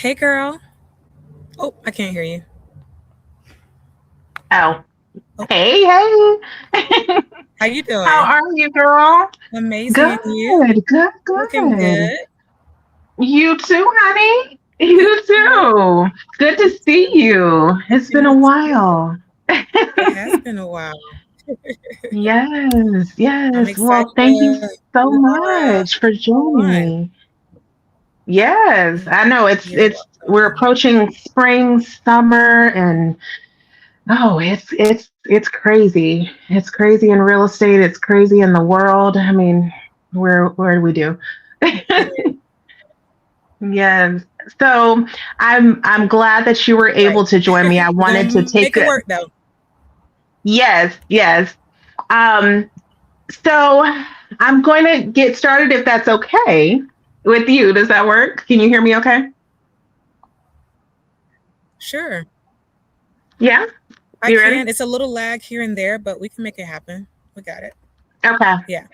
Hey, girl. Oh, I can't hear you. Oh, Oh, hey, hey. how you How doing? are you, girl? Amazing, and you? Good, good, Looking good. good. You too, honey. You Thank you. too. Good to You see too. you. To It's see been you a too. while. It has been a while. Yes, I'm yes. excited Well, thank you to so be much for joining on. me. Yes, I know You're we're welcome. approaching spring, summer, and oh, it's crazy. It's crazy in real estate. It's crazy in the world. I mean, where do we do? It is Yes. So I'm glad that you were right. able to join me. I We're wanted to gonna take make it a work though. yes, yes. Um, so I'm going to get started if that's okay with you. Does that work? Can you hear me okay? Sure. Yeah? I You ready? can. It's a little lag here and there, but we can make it happen. We got it. Okay. Yeah.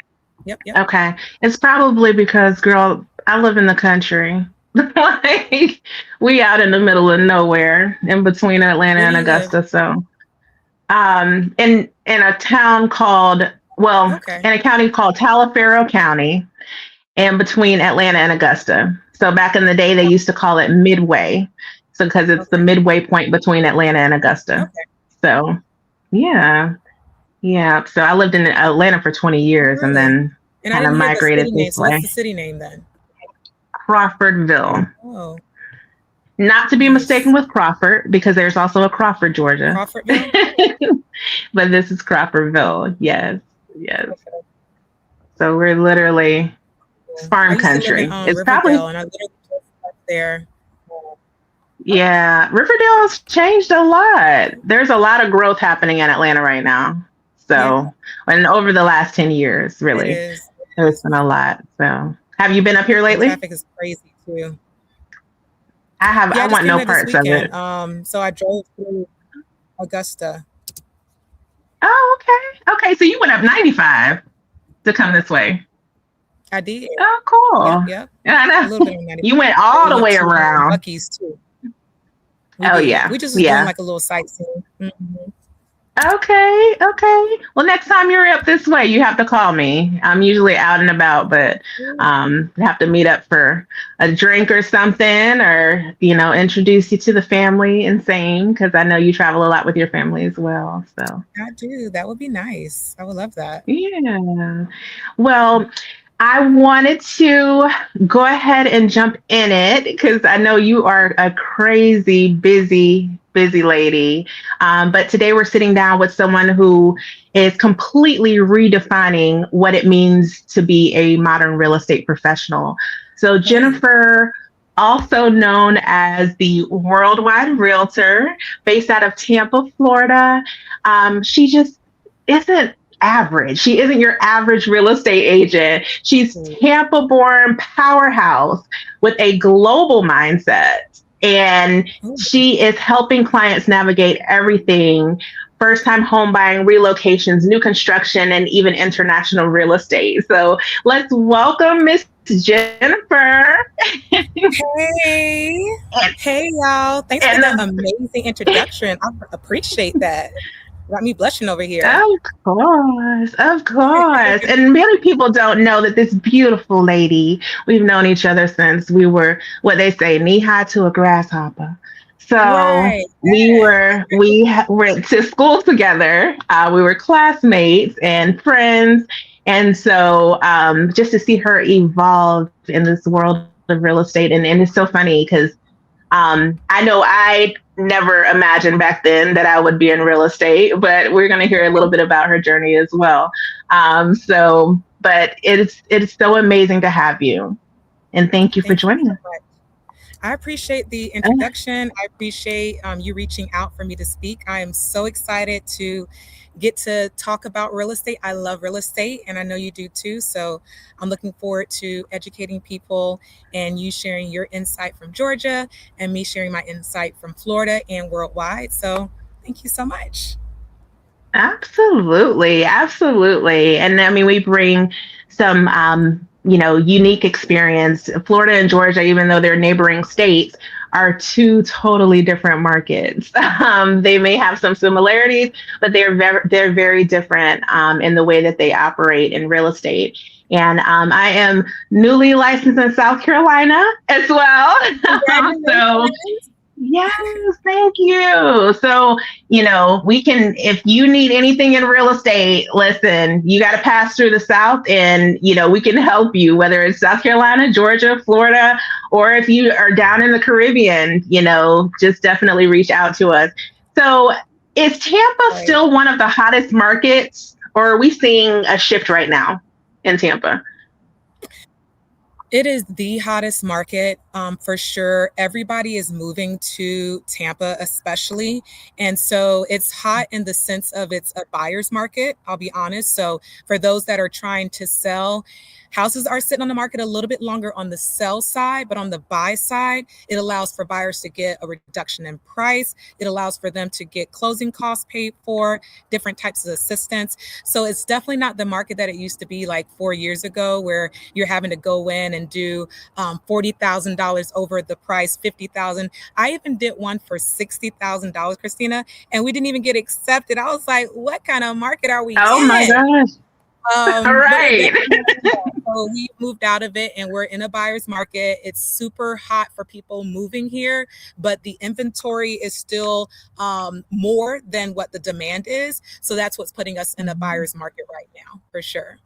Yep. Yep. Okay. It's probably because, girl, I live in the country. Like we out in the middle of nowhere in between Atlanta Where do and you live? Augusta. So in a town called Okay. in a county called Taliaferro County and between Atlanta and Augusta. So back in the day they used to call it Midway. So because it's the Okay. midway point between Atlanta and Augusta. Okay. So yeah. Yeah. So I lived in Atlanta for 20 Oh, years and really? then And I kind of didn't hear the migrated city name. this So what's way. the city name then? Crawfordville. Oh, Not to be mistaken nice. with Crawford, because there's also a Crawford, Georgia. Crawfordville? But this is Crawfordville. Yes, yes. Okay. So we're literally it's Cool. I farm used to live in country. It's Riverdale, probably and I literally just left there. yeah. Riverdale has changed a lot. There's a lot of growth happening in Atlanta right now. Yeah, So, and over the last 10 years, it really, is. It there's is. been a lot. So, have you been up here And lately? traffic is crazy too. I have. Yeah, I I just want came no there this parts of weekend. it. So I drove through Augusta. Oh, okay. Okay. So you went up 95 to come this way. I did. Oh, Yep, cool. yep. Yeah, I A little know. bit on 95. You went And all we the went way to around. Bucky's too. We Oh did. yeah, We just was doing yeah. like a little sightseeing. Okay, okay. Well, next time you're up this way, you have to call me. I'm usually out and about, but Mhm. have to meet up for a drink or something, or introduce you to the family and same because I know you travel a lot with your family as well. So I do. That would be nice. I would love that. yeah. Well, I wanted to go ahead and jump in it because I know you are a crazy, busy lady. But today we're sitting down with someone who is completely redefining what it means to be a modern real estate professional. So, Right. Jennifer, also known as the Worldwide Realtor, based out of Tampa, Florida, she just isn't average. She isn't your average real estate agent. She's Cool. Tampa born powerhouse with a global mindset. And Oh, she is helping clients navigate everything first time home buying, relocations, new construction, and even international real estate. So let's welcome Miss Jennifer. hey. and, Hey, y'all. Thanks for and the the amazing introduction. I appreciate that. Got me blushing over here. Of course, of course. And many people don't know that this beautiful lady, we've known each other since we were what they say, knee high to a grasshopper. So Right. we went to school together. We were classmates and friends. And so just to see her evolve in this world of real estate, and it's so funny because I know I never imagined back then that I would be in real estate, but we're going to hear a little bit about her journey as well. But it's so amazing to have you, and thank you for Thank you joining so us. much. I appreciate the introduction. I appreciate you reaching out for me to speak. I am so excited to get to talk about real estate. I love real estate, and I know you do too. So I'm looking forward to educating people and you sharing your insight from Georgia and me sharing my insight from Florida and worldwide. So thank you so much. Absolutely, absolutely. And I mean, we bring some, unique experience. Florida and Georgia, even though they're neighboring states, are two totally different markets. They may have some similarities, but they're very different in the way that they operate in real estate. And I am newly licensed in South Carolina as well. So Congratulations. yes, thank you. So, we can, if you need anything in real estate, listen, you got to pass through the South and, we can help you, whether it's South Carolina, Georgia, Florida, or if you are down in the Caribbean, just definitely reach out to us. So, is Tampa Right. still one of the hottest markets, or are we seeing a shift right now in Tampa? It is the hottest market, for sure. Everybody is moving to Tampa, especially. And so it's hot in the sense of it's a buyer's market, I'll be honest. So for those that are trying to sell, houses are sitting on the market a little bit longer on the sell side, but on the buy side, it allows for buyers to get a reduction in price. It allows for them to get closing costs paid for, different types of assistance. So it's definitely not the market that it used to be like 4 years ago, where you're having to go in and do $40,000 over the price, 50,000. I even did one for $60,000, Christina, and we didn't even get accepted. I was like, what kind of market are we Oh my in? gosh. All But we're right. definitely, so we moved out of it and we're in a buyer's market. It's super hot for people moving here, but the inventory is still more than what the demand is. So that's what's putting us in a buyer's market right now, for sure.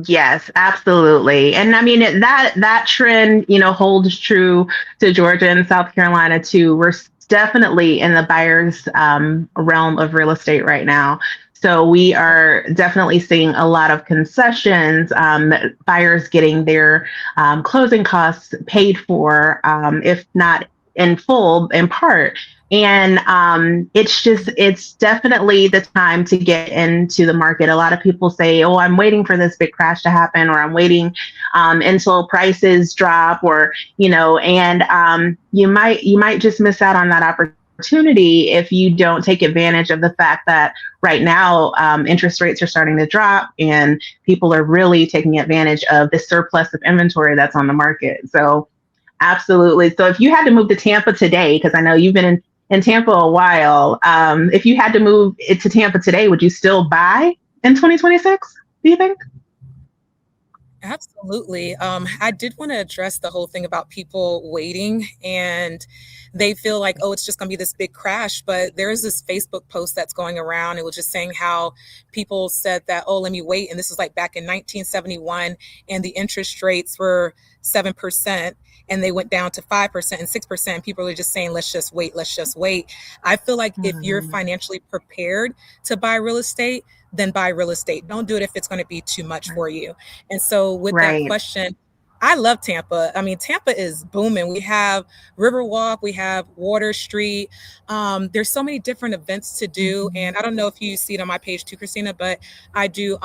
Yes, absolutely. And I mean that trend, holds true to Georgia and South Carolina too. We're definitely in the buyers realm of real estate right now. So we are definitely seeing a lot of concessions, buyers getting their closing costs paid for, if not in full, in part. And it's definitely the time to get into the market. A lot of people say, oh, I'm waiting for this big crash to happen, or I'm waiting until prices drop, or, and you might just miss out on that opportunity if you don't take advantage of the fact that right now interest rates are starting to drop and people are really taking advantage of the surplus of inventory that's on the market. So absolutely. So if you had to move to Tampa today, because I know you've been in Tampa a while, if you had to move it to Tampa today, would you still buy in 2026? Do you think? Absolutely. I did want to address the whole thing about people waiting and they feel like, oh, it's just going to be this big crash. But there is this Facebook post that's going around. It was just saying how people said that, oh, let me wait. And this was like back in 1971, and the interest rates were 7%. And they went down to 5% and 6%. People are just saying, let's just wait, let's just wait. I feel like if you're Mhm. financially prepared to buy real estate, then buy real estate. Don't do it if it's going to be too much for you. And so, with that Right. question, I love Tampa. I mean, Tampa is booming. We have Riverwalk, we have Water Street. There's so many different events to do. Mhm. And I don't know if you see it on my page too, Christina, but I do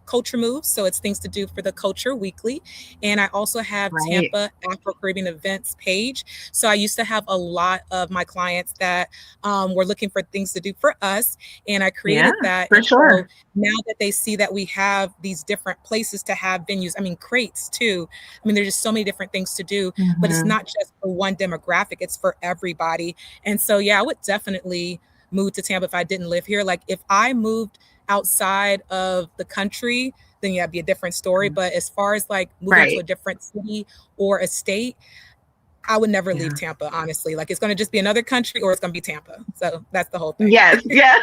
culture moves. So it's things to do for the culture weekly. And I also have Right. Tampa Afro Caribbean events page. So I used to have a lot of my clients that were looking for things to do for us. And I Yeah, created that. for And so sure. now that they see that we have these different places to have venues, I mean, crates too. I mean, there's just so many different things to do, but it's Mhm. not just for one demographic, it's for everybody. And so, yeah, I would definitely move to Tampa if I didn't live here. Like, if I moved outside of the country, then yeah, it'd be a different story. But as far as like moving to a Right. different city or a state, I would never leave Yeah. Tampa, honestly. Like, it's going to just be another country or it's going to be Tampa. So that's the whole thing. Yes, yes.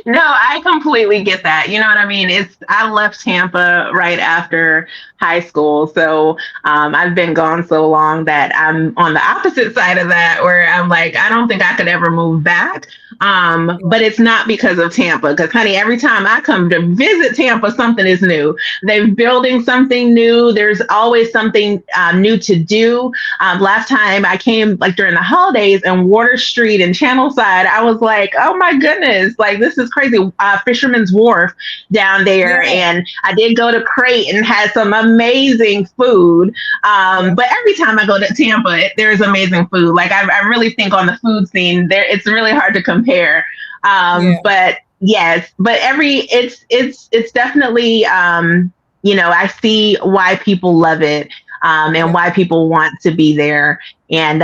No, I completely get that. You know what I mean? I left Tampa right after high school. So I've been gone so long that I'm on the opposite side of that, where I'm like, I don't think I could ever move back. But it's not because of Tampa, because honey, every time I come to visit Tampa, something is new. They're building something new. There's always something new to do. Last time I came, like during the holidays, and Water Street and Channelside, I was like, oh my goodness, like this is crazy. Fisherman's Wharf down Yeah, there, and I did go to Crate and had some amazing food. yeah, But every time I go to Tampa, there's amazing food. Like I really think on the food scene, there it's really hard to compare. yeah. But yes, but it's definitely I see why people love it. and Yep. why people want to be there. And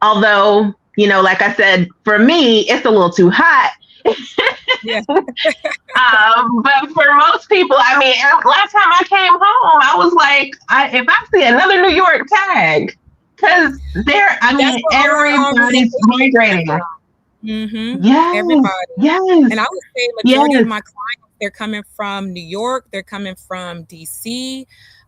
although, like I said, for me, it's a little too hot. Yeah. But for most people, I mean, last time I came home, I was like, if I see another New York tag, because I That's mean, where all our everybody's relocation is coming migrating. from. Yes, Everybody. And yes, I would say majority of yes. my clients, they're coming from New York, they're coming from DC,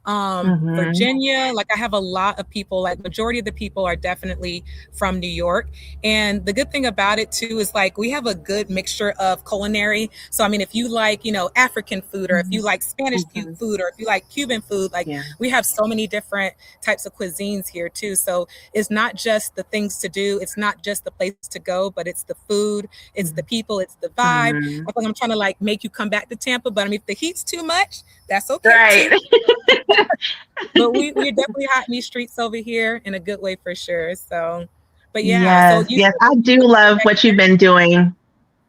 Hmm. Virginia. Like I have a lot of people, like majority of the people are definitely from New York. And the good thing about it too is like we have a good mixture of culinary. So I mean, if you like, African food, or if you like Spanish Hmm. food, or if you like Cuban food, like Yeah. we have so many different types of cuisines here too. So it's not just the things to do, it's not just the place to go, but it's the food, it's the people, it's the vibe. I Hmm. feel like I'm trying to like make you come back to Tampa, but I mean, if the heat's too much, that's okay Right. too. But we're definitely hot in these streets over here in a good way for sure. So, but yeah, so Yes, you yes. said I that you do look love back what you've there. been doing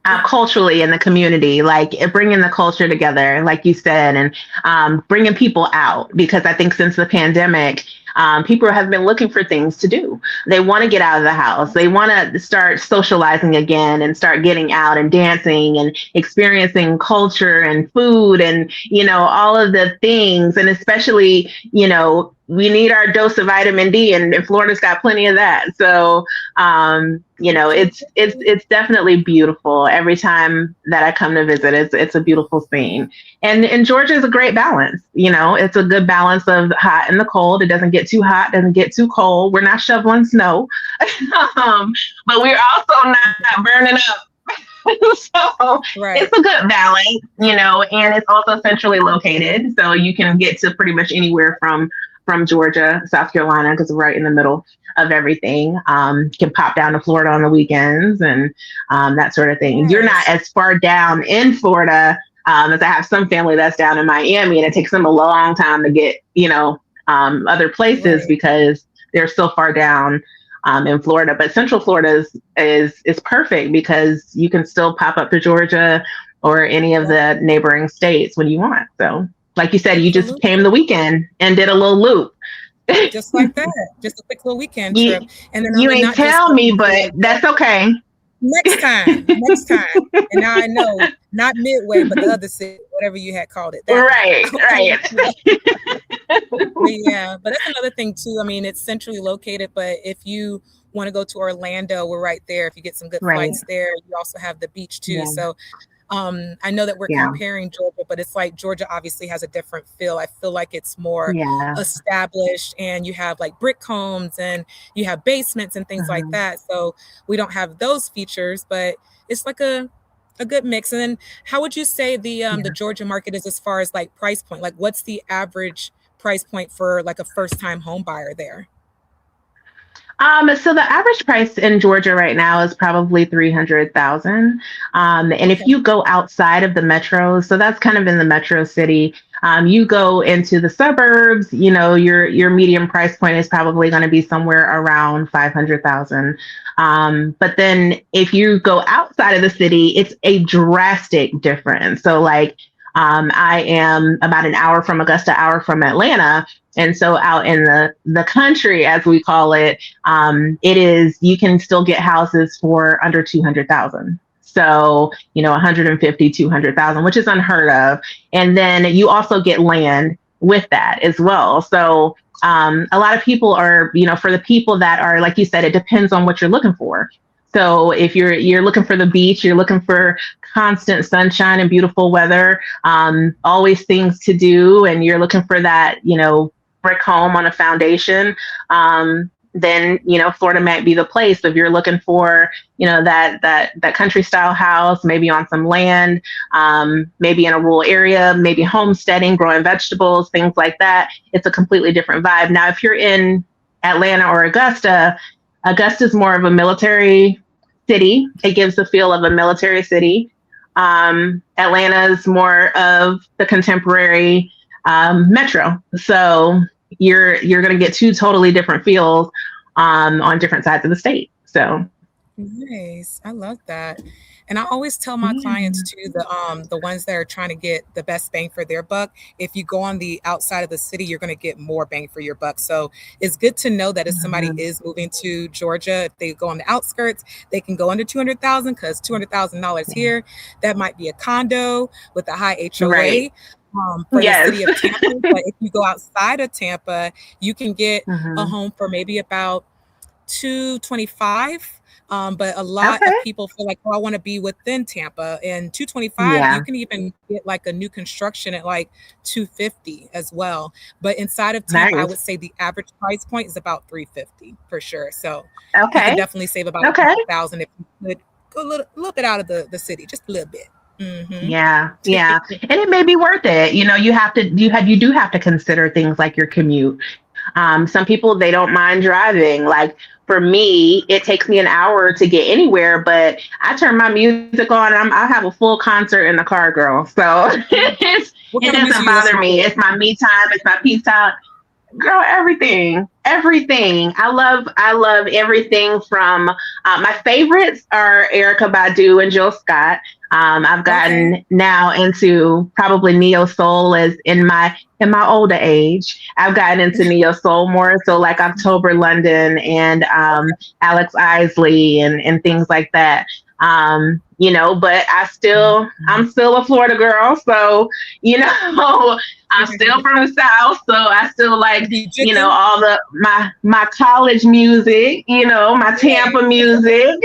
Yeah. culturally in the community, like bringing the culture together, like you said, and bringing people out. Because I think since the pandemic, people have been looking for things to do. They want to get out of the house. They want to start socializing again and start getting out and dancing and experiencing culture and food and, all of the things. And especially, we need our dose of vitamin D, and Florida's got plenty of that. So, it's definitely beautiful every time that I come to visit. It's a beautiful scene, and Georgia is a great balance. It's a good balance of hot and the cold. It doesn't get too hot, doesn't get too cold. We're not shoveling snow, but we're also not burning up. So Right. it's a good balance, and it's also centrally located, so you can get to pretty much anywhere from Georgia, South Carolina, because we're right in the middle of everything. Can pop down to Florida on the weekends and that sort of thing. You're not Yes. as far down in Florida as I have some family that's down in Miami, and it takes them a long time to get, other places Right. because they're so far down in Florida. But Central Florida is perfect because you can still pop up to Georgia or any of Yep. the neighboring states when you want. So, like you said, you just came Absolutely. the weekend and did a little loop. Just like that. Just a quick little weekend trip. you And then I you would ain't not just tell go me, to but that's Augusta. okay. Next time. Next time. And now I know not Midway, but the other city, whatever you had called it, that one. Right, I'll right, let you know. But yeah, but that's another thing too. I mean, it's centrally located, but if you want to go to Orlando, we're right there. If you get some good right. flights there, you also have the beach too. Yeah, So I know that we're yeah, comparing Georgia, but it's like Georgia obviously has a different feel. I feel like it's more yeah. established, and you have like brick homes and you have basements and things like Uh-huh. that. So we don't have those features, but it's like a good mix. And then how would you say the Yeah. Georgia market is as far as like price point? Like what's the average price point for like a first time home buyer there? So the average price in Georgia right now is probably 300,000. And if Okay. you go outside of the metros, so that's kind of in the metro city. You go into the suburbs, your medium price point is probably going to be somewhere around 500,000. But then if you go outside of the city, it's a drastic difference. So like I am about an hour from Augusta, hour from Atlanta. And so out in the country, as we call it, it is, you can still get houses for under 200,000. So, 150, 200,000, which is unheard of. And then you also get land with that as well. So, a lot of people are, for the people that are, like you said, it depends on what you're looking for. So if you're looking for the beach, you're looking for constant sunshine and beautiful weather, always things to do, and you're looking for that, brick home on a foundation, then Florida might be the place. If you're looking for that country style house, maybe on some land, maybe in a rural area, maybe homesteading, growing vegetables, things like that, it's a completely different vibe. Now, if you're in Atlanta or Augusta's more of a military city. It gives the feel of a military city. Atlanta's more of the contemporary metro. So you're going to get two totally different feels on different sides of the state. So Nice. I love that. And I always tell my clients Yeah. too, the ones that are trying to get the best bang for their buck, if you go on the outside of the city, you're going to get more bang for your buck. So it's good to know that if somebody Mhm. is moving to Georgia, if they go on the outskirts, they can go under 200,000 because $200,000 Yeah. here, that might be a condo with a high Right. HOA. For the Yes. city of Tampa, but if you go outside of Tampa, you can get a Hmm. home for maybe about 225. But a lot of Okay. people feel like, oh, I want to be within Tampa. And 225, you Yeah. can even get like a new construction at like 250 as well. But inside of Tampa, I would Nice. say the average price point is about 350 for sure. So you can Okay. definitely save about a Okay. couple thousand if you could go a little bit out of the city, just a little bit. Hmm. Yeah, yeah. And it may be worth it. You do have to consider things like your commute. Some people they don't mind driving. Like for me, it takes me an hour to get anywhere, but I turn my music on and I have a full concert in the car, girl. So What it kind of music doesn't you bother listen me. to? It's my me time. It's my peace time. Girl, everything. I love everything from my favorites are Erica Badu and Jill Scott. I've Okay. gotten now into probably neo soul as in my older age. I've gotten into neo soul more, so like October London and Alex Isley and things like that. But I'm still a Florida girl, so you know, I'm still from the South, so I still like, You jigging? all my college music, my Tampa Yeah. music,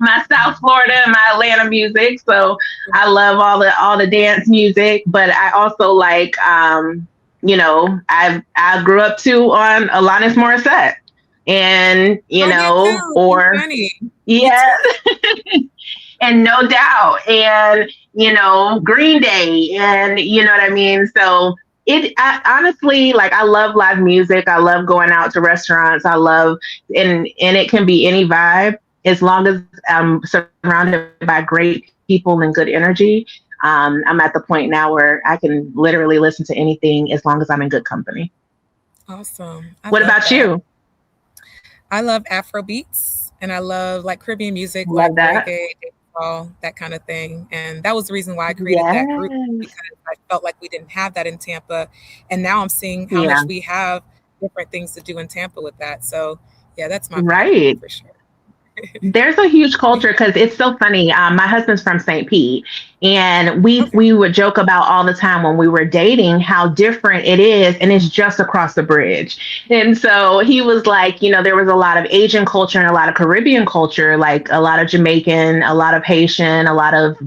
my South Florida and my Atlanta music. So I love all the dance music, but I also like I grew up too on Alanis Morissette. And, I did too. It's or funny. Me yeah, too. and No Doubt and Green Day and you know what I mean. So honestly, like, I love live music. I love going out to restaurants. I love, and it can be any vibe as long as I'm surrounded by great people and good energy. I'm at the point now where I can literally listen to anything as long as I'm in good company. Awesome. I What love about that. you? I love Afro beats and I love like Caribbean music, like Love that. reggae, dancehall, that kind of thing. And that was the reason why I created that group Yes. because I felt like we didn't have that in Tampa. And now I'm seeing how Yeah. much we have different things to do in Tampa with that. So yeah, that's my favorite Right. for sure. There's a huge culture because it's so funny. My husband's from St. Pete, and we Okay. we would joke about all the time when we were dating how different it is, and it's just across the bridge. And so he was like, there was a lot of Asian culture and a lot of Caribbean culture, like a lot of Jamaican, a lot of Haitian, a lot of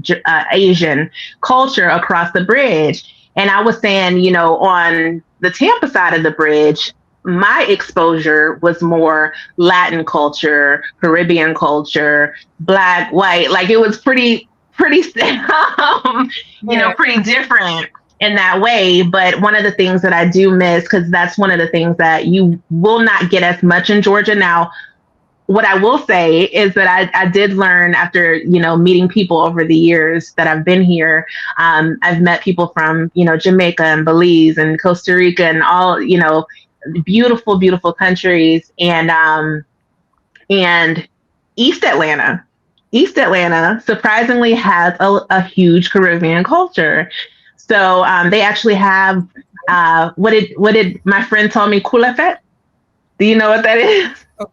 Asian culture across the bridge. And I was saying, on the Tampa side of the bridge, my exposure was more Latin culture, Caribbean culture, black, white. Like it was pretty, Yeah. pretty different in that way. But one of the things that I do miss, because that's one of the things that you will not get as much in Georgia now. What I will say is that I did learn after, meeting people over the years that I've been here. I've met people from, Jamaica and Belize and Costa Rica and all, beautiful, beautiful countries. And East Atlanta. East Atlanta surprisingly has a huge Caribbean culture. So they actually have what did my friend tell me, Kulafet? Do you know what that is? Oh,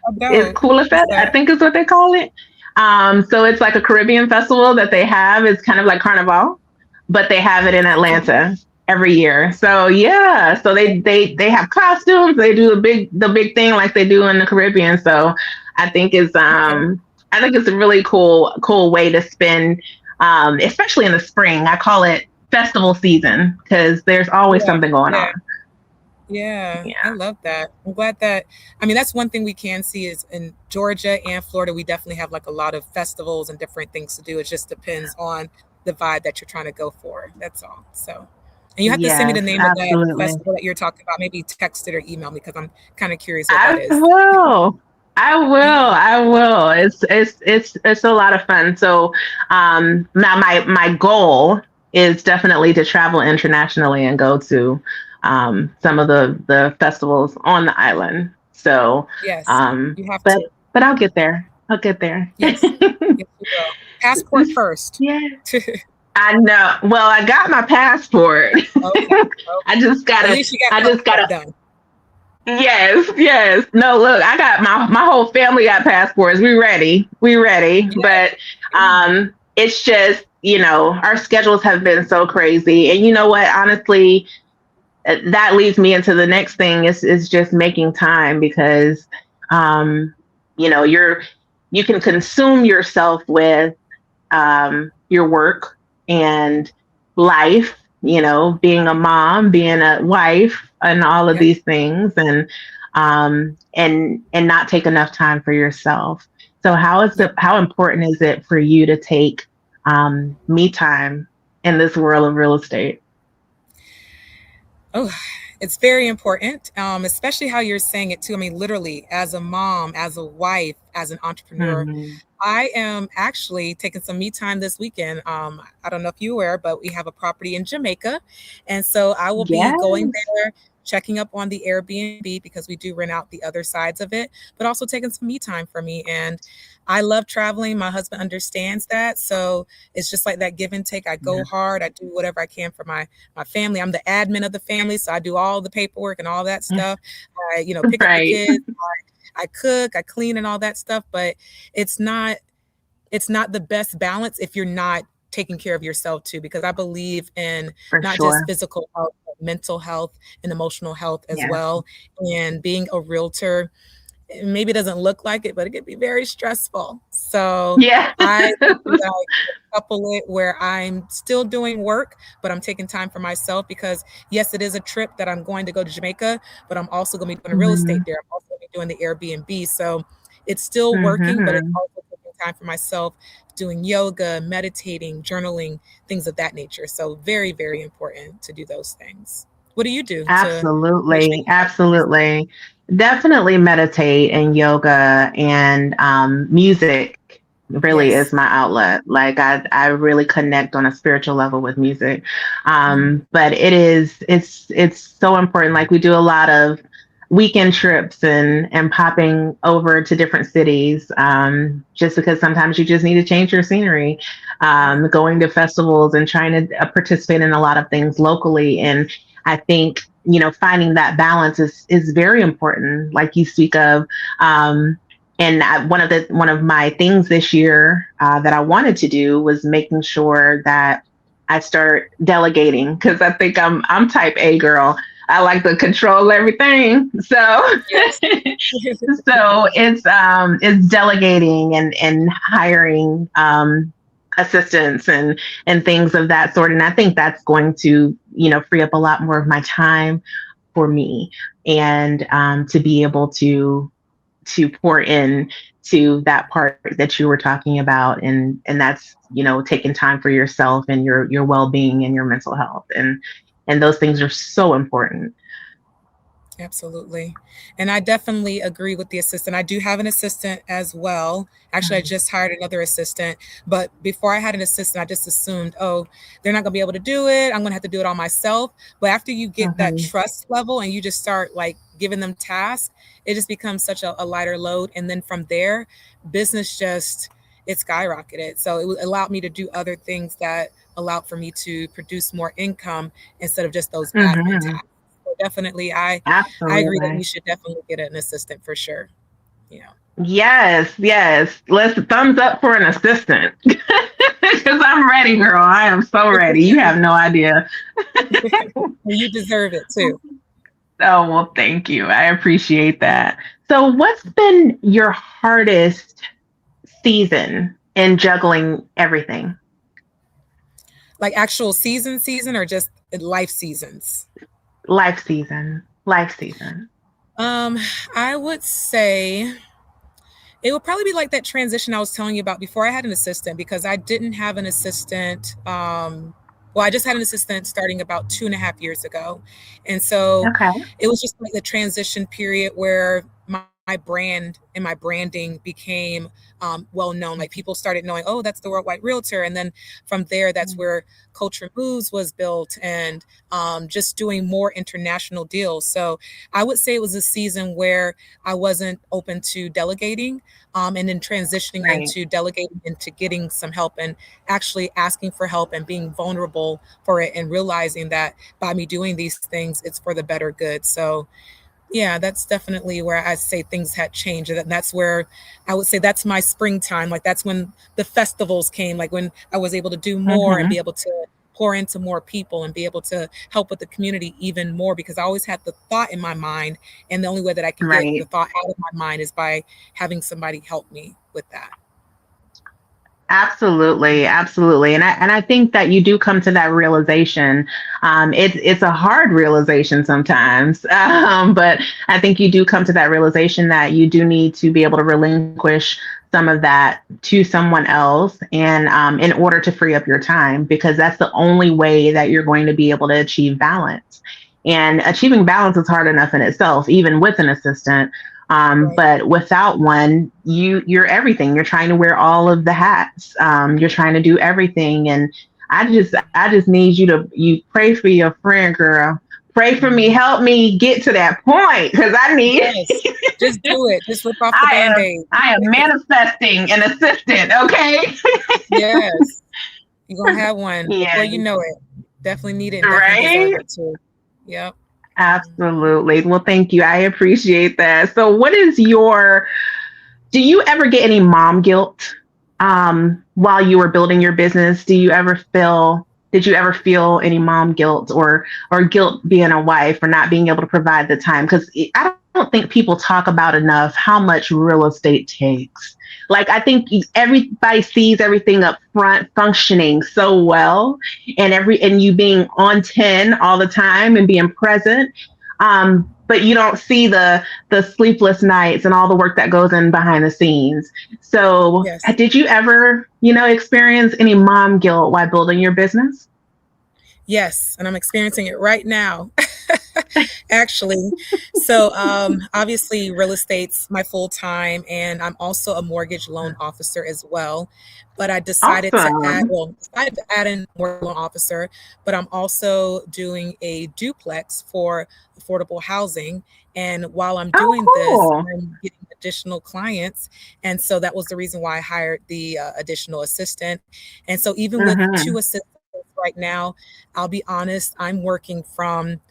I Is don't. What's Kulafet, I that? think is what they call it. So it's like a Caribbean festival that they have. It's kind of like Carnival, but they have it in Okay. Atlanta every year. So yeah, so they have costumes. They do the big thing like they do in the Caribbean. So I think it's Okay. um I think it's a really cool way to spend, especially in the spring. I call it festival season because there's always Yeah. something going Yeah. on. Yeah, I Yeah, love that. I'm glad that, I mean, that's one thing we can see is in Georgia and Florida, we definitely have like a lot of festivals and different things to do. It just depends on the vibe that you're trying to go for. That's all. So, and you have to send me the yes, name of that absolutely. festival that you're talking about. Maybe text it or email me because I'm kind of curious what that I is. will. I will. I will. It's a lot of fun. So now my goal is definitely to travel internationally and go to some of the festivals on the island. So Yes, um you have but to. but I'll get there. I'll get there. Yes. Yes, you will. Passport first. Yeah, I know. Well, I got my passport. Okay. I Okay. just At gotta. least you got I most just stuff gotta. done. Yes, yes. No, look, I got my whole family got passports. We ready. We ready. Yeah. But it's just, our schedules have been so crazy. And you know what? Honestly, that leads me into the next thing is just making time because um you can consume yourself with your work and life, being a mom, being a wife, and all of Yep. these things, and not take enough time for yourself. So Yep. how important is it for you to take me time in this world of real estate? Oh, it's very important, especially how you're saying it too. I mean, literally, as a mom, as a wife, as an entrepreneur, Hmm. I am actually taking some me time this weekend. I don't know if you're aware, but we have a property in Jamaica. And so I will be going Yes. there, checking up on the Airbnb because we do rent out the other sides of it, but also taking some me time for me. And I love traveling. My husband understands that. So it's just like that give and take. I go Yeah. hard. I do whatever I can for my family. I'm the admin of the family, so I do all the paperwork and all that stuff. I, pick up the Right. kids. I cook, I clean, and all that stuff. But it's not it's not the best balance if you're not taking care of yourself too, because I believe in For not just sure. physical health, but mental health and emotional health as Yes. well. And being a realtor, maybe it doesn't look like it, but it could be very stressful. So Yeah. I like couple it where I'm still doing work, but I'm taking time for myself because yes, it is a trip that I'm going to go to Jamaica, but I'm also going to be doing real estate Hmm. there. I'm also going to be doing the Airbnb. So it's still working, but it's Hmm. also taking time for myself, doing yoga, meditating, journaling, things of that nature. So very, very important to do those things. What do you do to make sure Absolutely. you have peace? Absolutely. Definitely meditate and yoga and music really is Yes. my outlet. Like I really connect on a spiritual level with music. Mhm. But it's so important. Like we do a lot of weekend trips and popping over to different cities just because sometimes you just need to change your scenery, Yeah. going to festivals and trying to participate in a lot of things locally. And I think finding that balance is very important, like you speak of. And one of my things this year that I wanted to do was making sure that I start delegating because I think I'm type A girl. I like to control everything. So Yes. so it's delegating and hiring assistants and things of that sort. And I think that's going to free up a lot more of my time for me and to be able to pour in to that part that you were talking about, and that's taking time for yourself and your well-being and your mental health, and those things are so important. Absolutely. And I definitely agree with the assistant. I do have an assistant as well. Actually, I Mhm. just hired another assistant. But before I had an assistant, I just assumed, oh, they're not going to be able to do it. I'm going to have to do it all myself. But after you get that Mhm. trust level and you just start like giving them tasks, it just becomes such a lighter load. And then from there, business just, it skyrocketed. So it allowed me to do other things that allowed for me to produce more income instead of just those admin Mhm. tasks. So definitely, I agree that you Absolutely. should definitely get an assistant for sure. Yeah. Yes, yes. Let's thumbs up for an assistant. Because I'm ready, girl. I am so ready. You have no idea. You deserve it too. Oh, well, thank you. I appreciate that. So, what's been your hardest season in juggling everything? Like actual season or just life seasons? Life season. Life season. Um, I would say it would probably be like that transition I was telling you about before I had an assistant because I didn't have an assistant. Well, I just had an assistant starting about 2.5 years ago. And so Okay. it was just like the transition period where my my brand and my branding became well known. Like people started knowing, oh, that's the Worldwide Realtor. And then from there, that's where Culture Moves was built, and just doing more international deals. So I would say it was a season where I wasn't open to delegating, and then transitioning Right. into delegating into getting some help and actually asking for help and being vulnerable for it and realizing that by me doing these things, it's for the better good. So yeah, that's definitely where I say things had changed. And that's where I would say that's my springtime. Like that's when the festivals came, like when I was able to do more and be Mm-hmm. able to pour into more people and be able to help with the community even more, because I always had the thought in my mind. And the only way that I can get the Right. thought out of my mind is by having somebody help me with that. Absolutely, absolutely, and I think that you do come to that realization. It's a hard realization sometimes, but I think you do come to that realization that you do need to be able to relinquish some of that to someone else, and in order to free up your time, because that's the only way that you're going to be able to achieve balance. And achieving balance is hard enough in itself, even with an assistant. Right. But without one, you're everything. You're trying to wear all of the hats. You're trying to do everything. And I just need you pray for your friend, girl. Pray for me. Mhm. Help me get to that point because I need. Yes. Just do it. Just rip off the I am band-aid. I am manifesting an assistant. Okay. Yes. You're gonna have one before Yeah. you know it. Definitely need it and definitely Right. deserve it too. Yep. Mhm. Absolutely. Well, thank you. I appreciate that. So, what is your do you ever get any mom guilt while you were building your business? Did you ever feel any mom guilt or guilt being a wife or not being able to provide the time? Because I don't think people talk about enough how much real estate takes. Like I think everybody sees everything up front functioning so well, and you being on 10 all the time and being present. But you don't see the sleepless nights and all the work that goes in behind the scenes. So, Yes. did you ever, experience any mom guilt while building your business? Yes, and I'm experiencing it right now. Actually. So, obviously, real estate's my full time, and I'm also a mortgage loan officer as well. But I decided to add, Awesome. well, decided to add in mortgage loan officer, but I'm also doing a duplex for affordable housing. And while I'm Oh, doing this, cool. I'm getting additional clients. And so that was the reason why I hired the additional assistant. And so, even with two Hmm. assistants right now, I'll be honest, I'm working from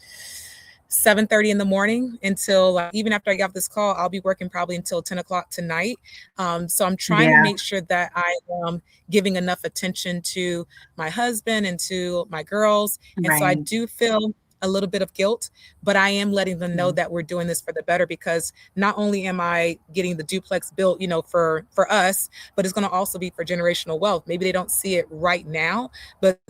7:30 in the morning until even after I get off this call, I'll be working probably until 10 o'clock tonight. So I'm trying to Yeah. make sure that I am giving enough attention to my husband and to my girls. And so I Right. do feel a little bit of guilt, but I am letting them know that we're doing this for the better, because not only am I getting the duplex built, for us, but it's going to also be for generational wealth. Maybe they don't see it right now, but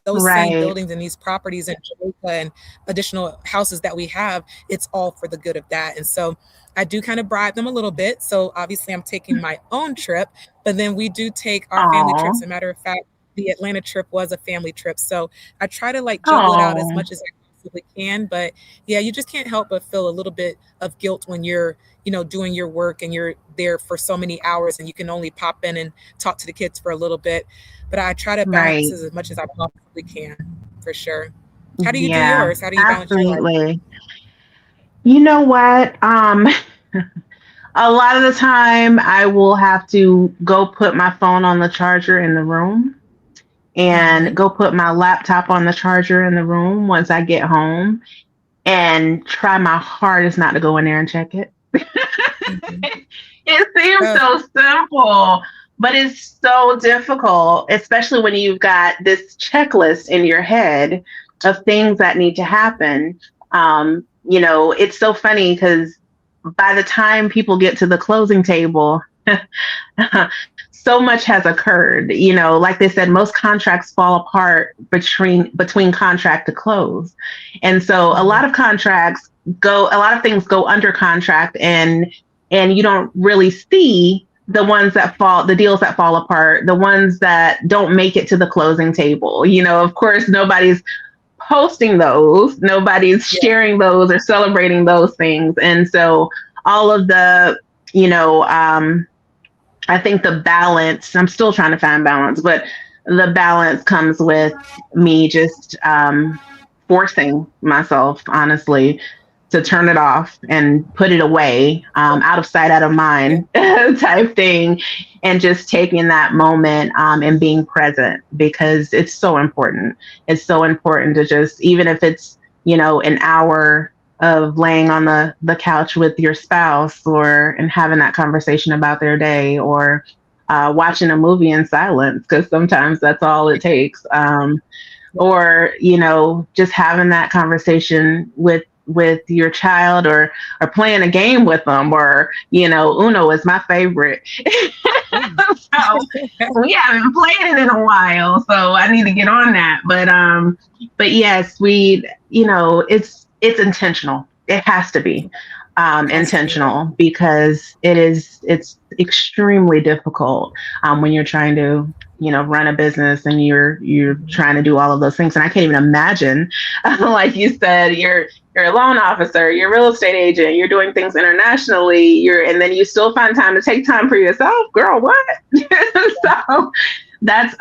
those same Right. buildings and these properties in Jamaica and additional houses that we have, it's all for the good of that. And so I do kind of bribe them a little bit. So obviously I'm taking my own trip, but then we do take our family Oh. trips. As a matter of fact, the Atlanta trip was a family trip. So I try to like juggle it out as Oh. much as I possibly can. But yeah, you just can't help but feel a little bit of guilt when you're, doing your work and you're there for so many hours and you can only pop in and talk to the kids for a little bit. But I try to balance Right. as much as I possibly can, for sure. How do you do Yeah. yours? How do you balance your life? Absolutely. You know what? A lot of the time, I will have to go put my phone on the charger in the room and Mm-hmm. go put my laptop on the charger in the room once I get home and try my hardest not to go in there and check it. Mm-hmm. It seems Tough. so simple, but it's so difficult, especially when you've got this checklist in your head of things that need to happen. It's so funny because by the time people get to the closing table, so much has occurred. Like they said, most contracts fall apart between contract to close, and so Mm-hmm. a lot of things go under contract, and you don't really see the deals that fall apart, the ones that don't make it to the closing table. Of course, nobody's posting those, nobody's Yeah. sharing those or celebrating those things. And so all of you know, I think the balance, I'm still trying to find balance, but the balance comes with me just forcing myself, honestly, to turn it off and put it away, out of sight, out of Yeah. mind type thing, and just taking that moment and being present because it's so important. It's so important to just, even if it's, an hour of laying on the couch with your spouse or and having that conversation about their day or watching a movie in silence because sometimes that's all it takes, Yeah. or just having that conversation with your child or playing a game with them, or Uno is my favorite. Ooh. So we haven't played it in a while, so I need to get on that. But yes, it's intentional. It has to be Has to be. intentional because it's extremely difficult when you're trying to run a business and you're Mhm. trying to do all of those things. And I can't even imagine, like you said, you're a loan officer, you're a real estate agent, you're doing things internationally, and then you still find time to take time for yourself, girl. What? So that's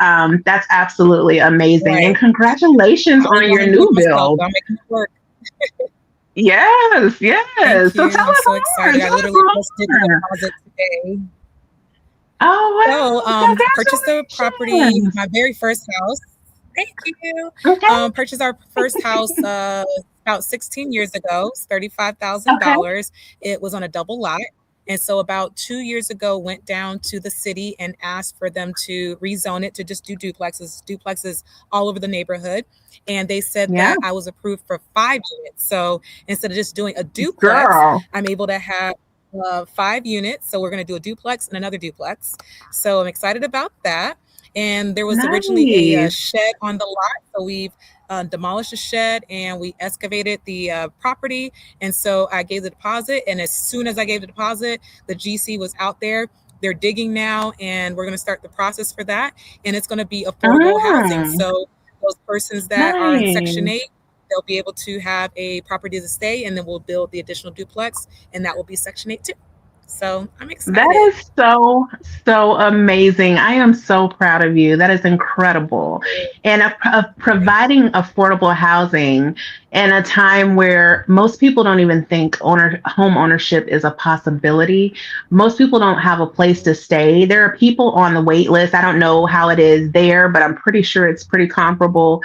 absolutely amazing, and Right. congratulations I don't on want your to do it new myself, build. but I'm making it work. Yes, Thank yes. So you. tell I'm us so more. excited. I Tell us literally just did the more. deposit today. Oh So, wow! purchased the property, Congratulations. my very first house. Thank you. Okay. Purchased our first house about 16 years ago. It's Okay. $35,000. It was on a double lot. And so about 2 years ago, went down to the city and asked for them to rezone it to just do duplexes all over the neighborhood. And they said Yeah, that I was approved for 5 units. So instead of just doing a duplex, girl. I'm able to have 5 units. So we're going to do a duplex and another duplex. So I'm excited about that. And there was originally a Nice. shed on the lot. So we've demolished the shed and we excavated the property. And so I gave the deposit. And as soon as I gave the deposit, the GC was out there. They're digging now, and we're going to start the process for that. And it's going to be affordable housing. Mm, So those persons that are in Section nice. 8, they'll be able to have a property to stay, and then we'll build the additional duplex, and that will be Section 8 too. So I'm That excited. is so, so amazing. I am so proud of you. That is incredible. And providing affordable housing in a time where most people don't even think home ownership is a possibility. Most people don't have a place to stay. There are people on the wait list. I don't know how it is there, but I'm pretty sure it's pretty comparable.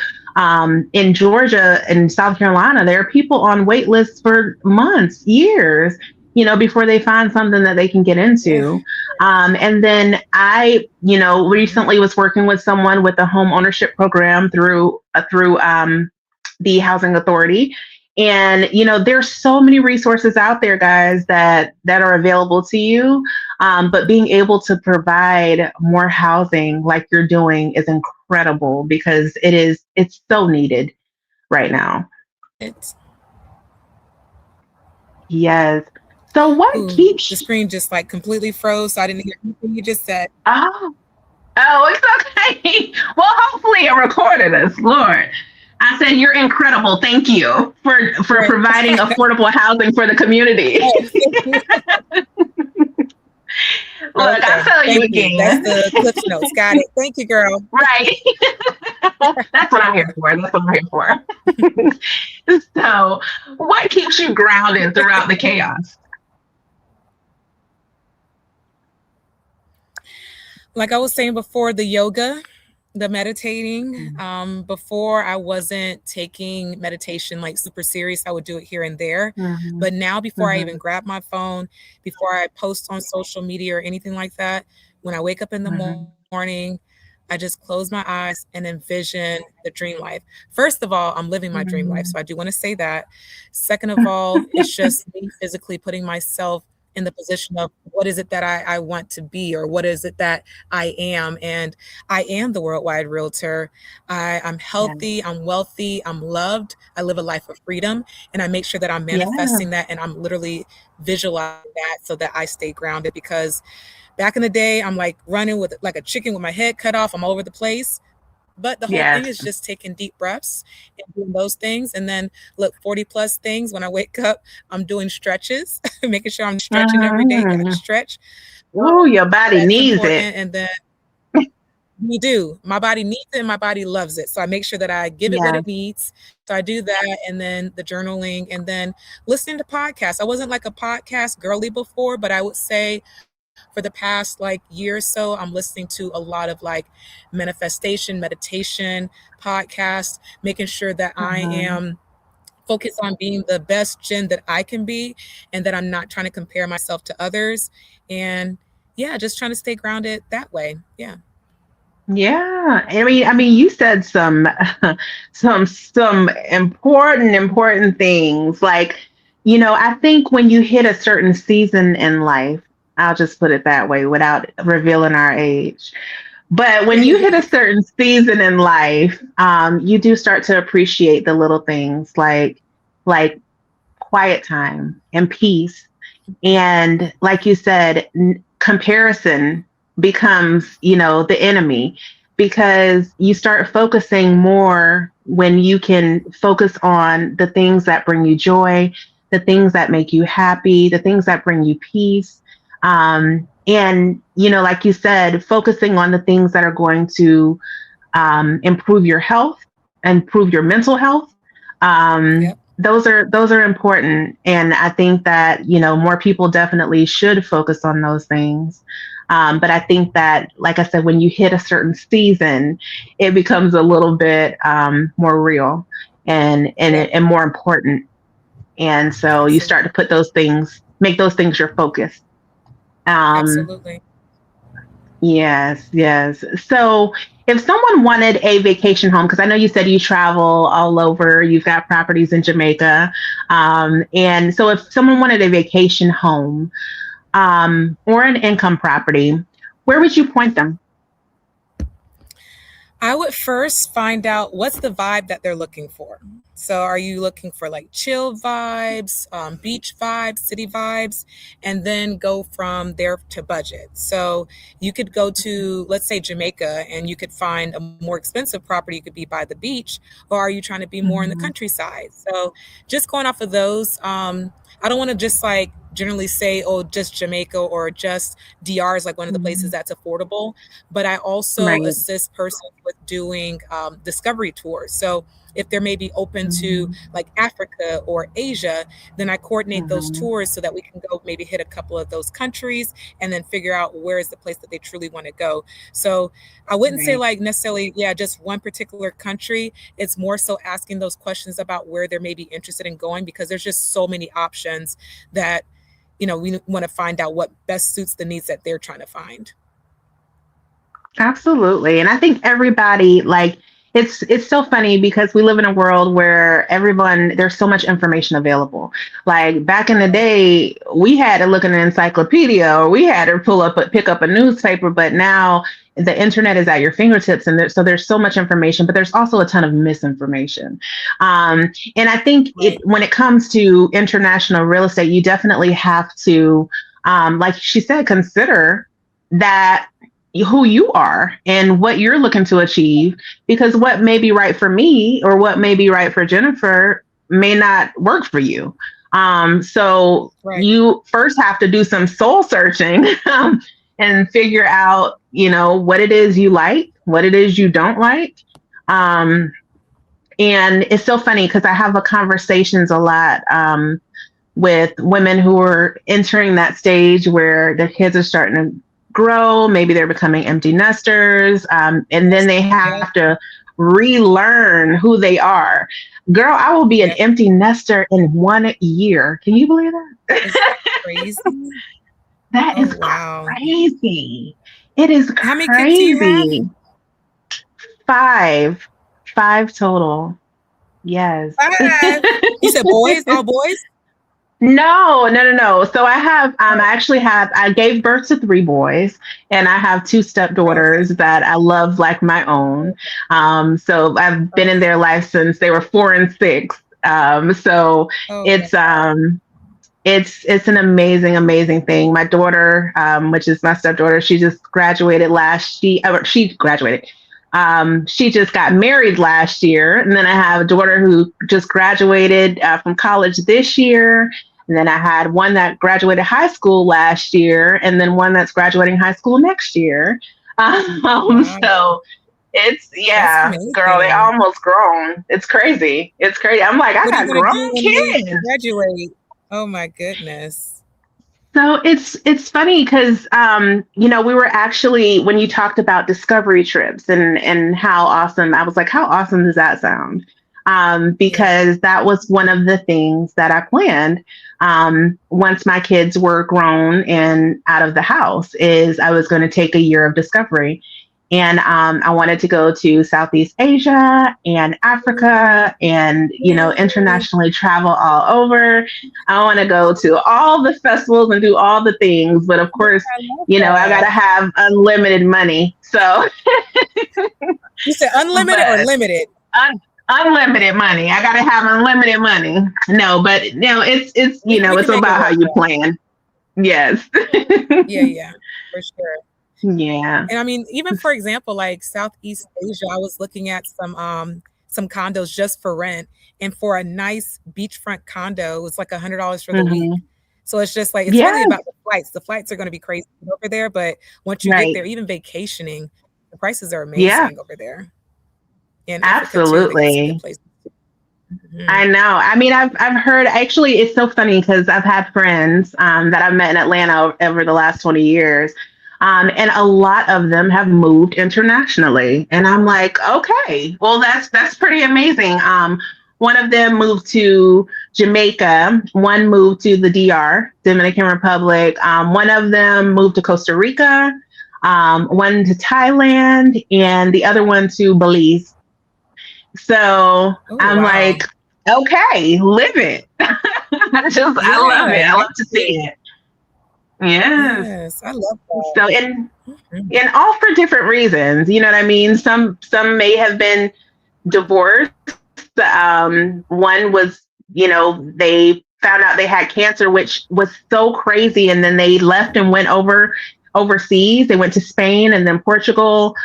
In Georgia and South Carolina, there are people on wait lists for months, years, before they find something that they can get Yeah. into. And then I, Mhm. recently was working with someone with a home ownership program through the housing authority. And there's so many resources out there, guys, that are available to you. But being able to provide more housing like you're doing is incredible because it's so needed right now. It's, Yes. So what ooh, the keeps screen just like completely froze. So I didn't hear anything you just said. oh it's okay. Well, hopefully it recorded us, Lord. I said you're incredible. Thank you for Right. providing affordable housing for the community. Oh, thank you. Look, I'll Okay. tell you Thank you. That's again. the Cliff's Notes. Got it. Thank you, girl. Right. That's what I'm here for. That's what I'm here for. So, what keeps you grounded throughout the chaos? Like I was saying before, the yoga, the meditating. Before I wasn't taking meditation like super serious. I would do it here and there. Mm-hmm. But now, before I even Mm-hmm. grab my phone, before I post on social media or anything like that, when I wake up in the Mm-hmm. morning, I just close my eyes and envision the dream life. First of all, I'm living my dream life. So I do want to say that. Second of all, it's just me physically putting myself in the position of what is it that I want to be, or what is it that I am. And I am the worldwide realtor. I'm Yeah. healthy, I'm wealthy, I'm loved. I live a life of freedom, and I make sure that I'm Yeah. manifesting that and I'm literally visualizing that so that I stay grounded. Because back in the day, I'm like running with like a chicken with my head cut off. I'm all over the place. But the whole thing Yes. is just taking deep breaths and doing those things. And then look, 40 plus things. When I wake up, I'm doing stretches, making sure I'm stretching every day. Got to Mhm. stretch. Ooh, your body That's needs it. important. And then we do. My body needs it and my body loves it. So I make sure that I give it what Yes. it needs. So I do that and then the journaling and then listening to podcasts. I wasn't like a podcast girly before, but I would say for the past like year or so, I'm listening to a lot of like manifestation, meditation podcasts, making sure that I Mhm. am focused on being the best Jen that I can be and that I'm not trying to compare myself to others. And yeah, just trying to stay grounded that way. Yeah. Yeah, I mean, you said some, some important things. Like, I think when you hit a certain season in life, I'll just put it that way without revealing our age. But when you hit a certain season in life, you do start to appreciate the little things, like quiet time and peace. And like you said, comparison becomes, the enemy, because you start focusing more when you can focus on the things that bring you joy, the things that make you happy, the things that bring you peace. And, like you said, focusing on the things that are going to improve your health, improve your mental health. Yep. Those are important, and I think that more people definitely should focus on those things. But I think that, like I said, when you hit a certain season, it becomes a little bit more real Yep. and more important. And so you start to Absolutely. put those things, make those things your focus. Um, Absolutely. Yes, yes. So, if someone wanted a vacation home, because I know you said you travel all over, you've got properties in Jamaica, and so if someone wanted a vacation home, or an income property, where would you point them? I would first find out what's the vibe that they're looking for. So, are you looking for like chill vibes, beach vibes, city vibes, and then go from there to budget? So, you could go to, let's say, Jamaica, and you could find a more expensive property. You could be by the beach, or are you trying to be more in the Mhm, countryside? So, just going off of those, I don't want to just like generally say, oh, just Jamaica or just DR is like one of the places mhm. that's affordable, but I also Right. assist persons with doing discovery tours. So if they're maybe open to Mhm, like Africa or Asia, then I coordinate those mhm. tours so that we can go maybe hit a couple of those countries and then figure out where is the place that they truly want to go. So I wouldn't say Right. like necessarily, yeah, just one particular country. It's more so asking those questions about where they're maybe interested in going because there's just so many options that, we want to find out what best suits the needs that they're trying to find. Absolutely. And I think everybody, like, it's so funny because we live in a world where there's so much information available. Like back in the Right. day, we had to look in an encyclopedia or we had to pick up a newspaper, but now the internet is at your fingertips, and so there's so much information, but there's also a ton of misinformation. And I think Right. when it comes to international real estate, you definitely have to, like she said, consider that who you are and what you're looking to achieve, because what may be right for me or what may be right for Jennifer may not work for you. So Right. you first have to do some soul searching, and figure out, what it is you like, what it is you don't like. Um, and it's so funny because I have a conversations a lot, with women who are entering that stage where their kids are starting to grow. Maybe they're becoming empty nesters, and then Yes. they have Yep. to relearn who they are. Girl, I will be an Yep. empty nester in 1 year. Can you believe that? Is that crazy? That Oh, is wow. crazy. It is How many kids do you have? crazy. Five, five total. Yes. Five. You said boys, all boys? No, no, no, no. So Oh, I gave birth to three boys, and I have two okay. stepdaughters that I love like my own. So I've been in Okay. their life since they were 4 and 6. So Oh, it's, wow. it's an amazing, amazing thing. My daughter, which is my stepdaughter, she just graduated she graduated. She just got married last year. And then I have a daughter who just graduated from college this year. And then I had one that graduated high school last year, and then one that's graduating high school next year. Wow, So it's, that's yeah, girl, they amazing. almost grown. It's crazy. It's crazy. I'm like, I What are you got gonna grown do when they kids. graduate? Oh my goodness. So it's funny because we were actually, when you talked about discovery trips and how awesome, I was like, how awesome does that sound? Yeah. Because that was one of the things that I planned once my kids were grown and out of the house, is I was going to take a year of discovery. And I wanted to go to Southeast Asia and Africa and, Yay. internationally travel all over. I want to go to all the festivals and do all the things. But of Yeah, course, I love I got that. to have unlimited money. So You said unlimited or but limited? unlimited money. I got to have unlimited money. No, but it's, We it's can make it about how work you though. plan. Yes. Yeah, yeah, for sure. Yeah. And I mean, even for example, like Southeast Asia, I was looking at some condos just for rent, and for a nice beachfront condo, it's like $100 for the week. Hmm. So it's just like it's really Yes. about the flights. The flights are going to be crazy over there, but once you get Right. there, even vacationing, the prices are Yeah. amazing over there. In Africa too, they got some good Absolutely. places. I Mhm. know. I mean, I've heard, actually. It's so funny because I've had friends that I've met in Atlanta over the last 20 years, and a lot of them have moved internationally. And I'm like, okay, well, that's pretty amazing. One of them moved to Jamaica. One moved to the DR, Dominican Republic. One of them moved to Costa Rica. One to Thailand, and the other one to Belize. So Oh I'm wow. like, okay, live it. I love Yeah, it. I got love to to. see it. Yes. Yes, I love that. So Mhm. and all for different reasons. You know what I mean? Some may have been divorced. One was, they found out they had cancer, which was so crazy, and then they left and went overseas. They went to Spain and then Portugal.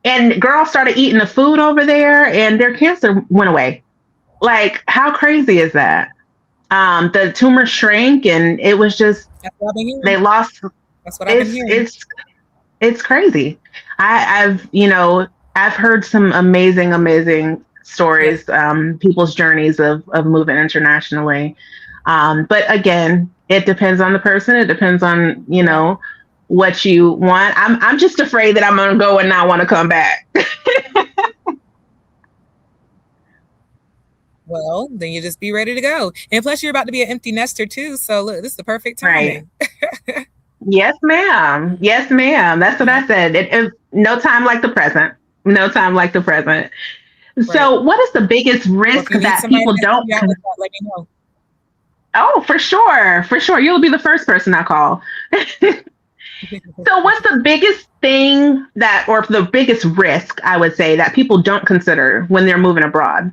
And girls started eating the food over there, and their cancer went away. Like, how crazy is that? The tumor shrank, and it was just, That's what I've been they hearing. lost. That's what I've been It's hearing. it's it's crazy. I've heard some amazing Yeah. stories, people's journeys of moving internationally. But again, it depends on the person. It depends on, Right. what you want. I'm just afraid that I'm gonna go and not want to come back. Well, then you just be ready to go. And plus, you're about to be an empty nester too. So look, this is the perfect Right. timing. Yes, ma'am. Yes, ma'am. That's what Yeah. I said. No time like the present. No time like the present. Right. So, what is the biggest Well, if risk you need that somebody people to help don't? you out with that, let me know. Oh, for sure, for sure. You'll be the first person I call. So, what's the biggest thing or the biggest risk, I would say, that people don't consider when they're moving abroad?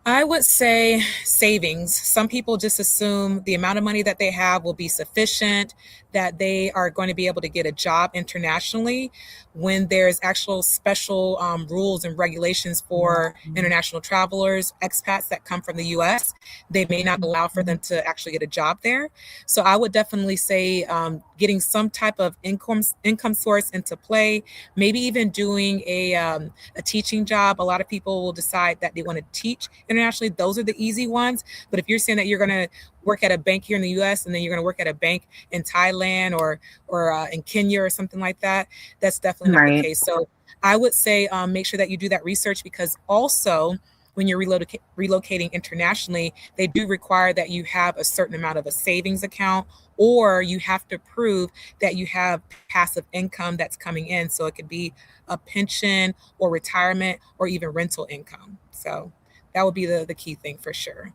I would say savings. Some people just assume the amount of money that they have will be sufficient, that they are going to be able to get a job internationally when there's actual special rules and regulations for international travelers, expats that come from the US. They may not allow for them to actually get a job there. So I would definitely say getting some type of income source into play, maybe even doing a teaching job. A lot of people will decide that they want to teach internationally. Those are the easy ones. But if you're saying that you're going to work at a bank here in the U.S. and then you're going to work at a bank in Thailand or in Kenya or something like that, that's definitely not the Right. case. So I would say make sure that you do that research, because also when you're relocating internationally, they do require that you have a certain amount of a savings account, or you have to prove that you have passive income that's coming in. So it could be a pension or retirement or even rental income. So that would be the key thing for sure.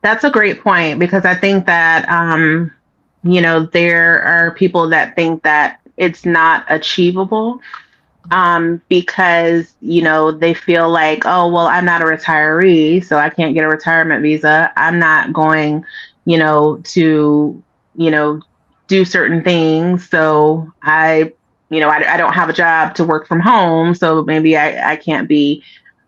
That's a great point, because I think that, there are people that think that it's not achievable, because they feel like, oh, well, I'm not a retiree, so I can't get a retirement visa. I'm not going, to you know do certain things, so I I don't have a job to work from home, so maybe I can't be